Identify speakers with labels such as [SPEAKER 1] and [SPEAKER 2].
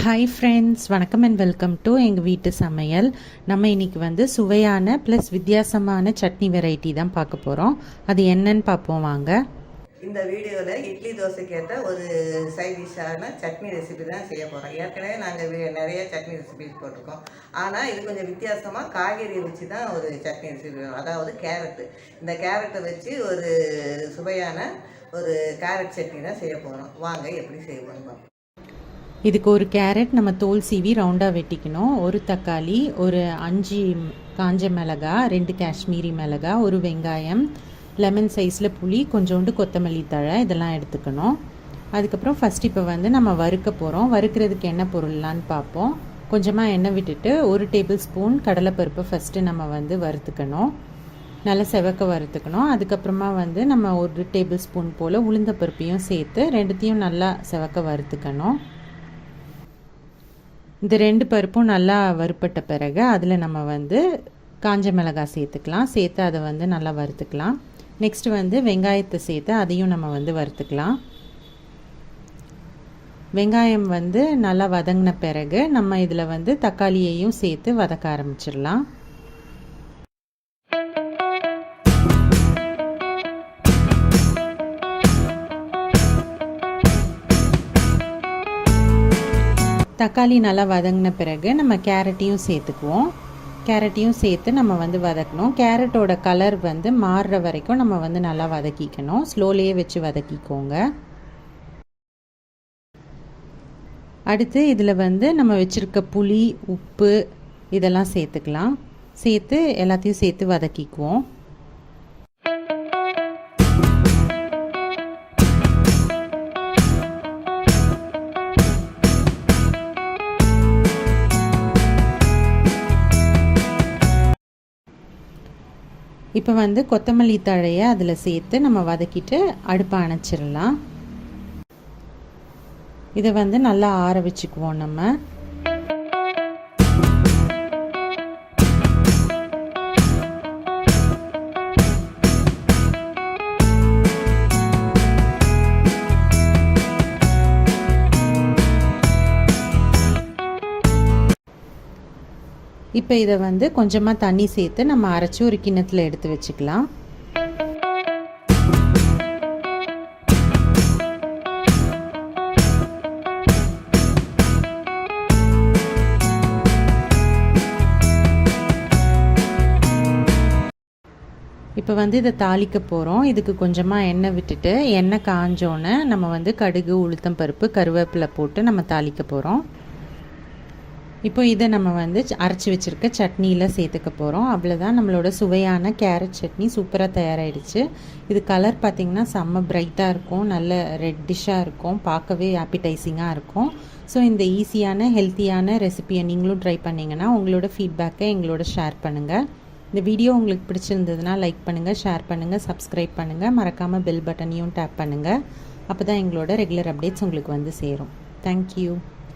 [SPEAKER 1] Hi friends, வணக்கம் and welcome to எங்கள் வீட்டு சமையல். நம்ம இன்றைக்கி வந்து சுவையான ப்ளஸ் வித்தியாசமான சட்னி வெரைட்டி தான் பார்க்க போகிறோம். அது என்னன்னு பார்ப்போம் வாங்க.
[SPEAKER 2] இந்த வீடியோவில் இட்லி தோசைக்கு ஏற்ற ஒரு சைட் டிஷ்ஷான சட்னி ரெசிபி தான் செய்ய போகிறோம். ஏற்கனவே நாங்கள் நிறைய சட்னி ரெசிபிஸ் போட்டிருக்கோம். ஆனால் இது கொஞ்சம் வித்தியாசமாக காய்கறி வச்சு தான் ஒரு சட்னி ரெசிபி, அதாவது கேரட்டு. இந்த கேரட்டை வச்சு ஒரு சுவையான ஒரு கேரட் சட்னி தான் செய்ய போகிறோம். வாங்க எப்படி செய்வோம்.
[SPEAKER 1] இதுக்கு ஒரு கேரட் நம்ம தோல் சீவி ரவுண்டாக வெட்டிக்கணும். ஒரு தக்காளி, ஒரு 5 காஞ்ச மிளகாய், 2 காஷ்மீரி மிளகாய், ஒரு வெங்காயம், லெமன் சைஸில் புளி, கொஞ்சோண்டு கொத்தமல்லி தழை, இதெல்லாம் எடுத்துக்கணும். அதுக்கப்புறம் ஃபஸ்ட் இப்போ வந்து நம்ம வறுக்க போகிறோம். வறுக்கிறதுக்கு என்ன பொருள்லான்னு பார்ப்போம். கொஞ்சமாக எண்ணெய் விட்டுட்டு 1 டேபிள் ஸ்பூன் கடலைப்பருப்பை ஃபஸ்ட்டு நம்ம வந்து வறுத்துக்கணும். நல்லா செவக்க வறுத்துக்கணும். அதுக்கப்புறமா வந்து நம்ம 1 டேபிள் ஸ்பூன் போல் உளுந்த பருப்பையும் சேர்த்து ரெண்டுத்தையும் நல்லா செவக்க வறுத்துக்கணும். இந்த 2 பருப்பும் நல்லா வறுப்பட்ட பிறகு அதில் நம்ம வந்து காஞ்ச மிளகாய் சேர்த்துக்கலாம். சேர்த்து அதை வந்து நல்லா வறுத்துக்கலாம். நெக்ஸ்ட்டு வந்து வெங்காயத்தை சேர்த்து அதையும் நம்ம வந்து வறுத்துக்கலாம். வெங்காயம் வந்து நல்லா வதங்கின பிறகு நம்ம இதில் வந்து தக்காளியையும் சேர்த்து வதக்க ஆரம்பிச்சிடலாம். தக்காளி நல்லா வதங்கின பிறகு நம்ம கேரட்டையும் சேர்த்துக்குவோம். கேரட்டையும் சேர்த்து நம்ம வந்து வதக்கணும். கேரட்டோட கலர் வந்து மாறுற வரைக்கும் நம்ம வந்து நல்லா வதக்கிக்கணும். ஸ்லோலியே வச்சு வதக்கிக்கோங்க. அடுத்து இதில் வந்து நம்ம வச்சுருக்க புளி, உப்பு இதெல்லாம் சேர்த்துக்கலாம். சேர்த்து எல்லாத்தையும் சேர்த்து வதக்கிக்குவோம். இப்போ வந்து கொத்தமல்லி தழையை அதில் சேர்த்து நம்ம வதக்கிட்டு அடுப்பை அணைச்சிடலாம். இதை வந்து நல்லா ஆற வச்சுக்குவோம் நம்ம. இப்போ இதை வந்து கொஞ்சமாக தண்ணி சேர்த்து நம்ம அரைச்சி ஒரு கிண்ணத்தில் எடுத்து வச்சுக்கலாம். இப்போ வந்து இதை தாளிக்க போகிறோம். இதுக்கு கொஞ்சமாக எண்ணெய் விட்டுட்டு எண்ணெய் காஞ்சோன்னே நம்ம வந்து கடுகு, உளுத்தம் பருப்பு, கருவேப்பிலை போட்டு நம்ம தாளிக்க போகிறோம். இப்போ இதை நம்ம வந்து அரைச்சி வச்சுருக்க சட்னியில் சேர்த்துக்க போகிறோம். அவ்வளோதான், நம்மளோட சுவையான கேரட் சட்னி சூப்பராக தயாராகிடுச்சு. இது கலர் பார்த்திங்கன்னா செம்ம பிரைட்டாக இருக்கும், நல்ல ரெட்டிஷாக இருக்கும், பார்க்கவே ஆப்பிடைசிங்காக இருக்கும். ஸோ இந்த ஈஸியான ஹெல்த்தியான ரெசிபியை நீங்களும் ட்ரை பண்ணிங்கன்னா உங்களோட ஃபீட்பேக்கை எங்களோட ஷேர் பண்ணுங்கள். இந்த வீடியோ உங்களுக்கு பிடிச்சிருந்ததுன்னா லைக் பண்ணுங்கள், ஷேர் பண்ணுங்கள், சப்ஸ்கிரைப் பண்ணுங்கள். மறக்காமல் பெல் பட்டனையும் டேப் பண்ணுங்கள். அப்போ தான் எங்களோட ரெகுலர் அப்டேட்ஸ் உங்களுக்கு வந்து சேரும். தேங்க்யூ.